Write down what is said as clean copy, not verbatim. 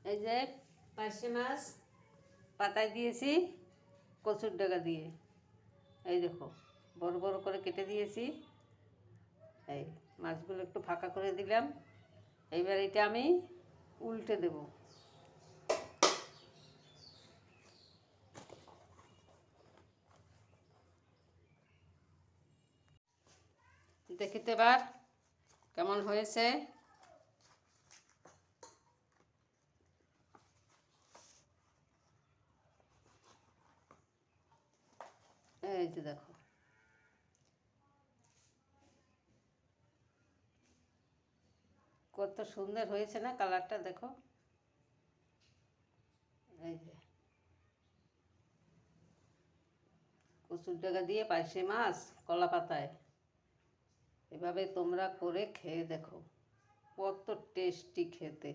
এই যে পার্শে মাছ পাতায় দিয়েছি কচুর ডাগা দিয়ে। এই দেখো বড় বড় করে কেটে দিয়েছি। এই মাছগুলো একটু ফাঁকা করে দিলাম। এইবার এটা আমি উল্টে দেব। দেখিতে এবার কেমন হয়েছে। এই যে দেখো কত সুন্দর হয়েছে না কালারটা, দেখো। এই যে কচুর ডাগা দিয়ে পার্শে মাছ কলা পাতায়, এভাবে তোমরা করে খেয়ে দেখো, কত টেস্টি খেতে।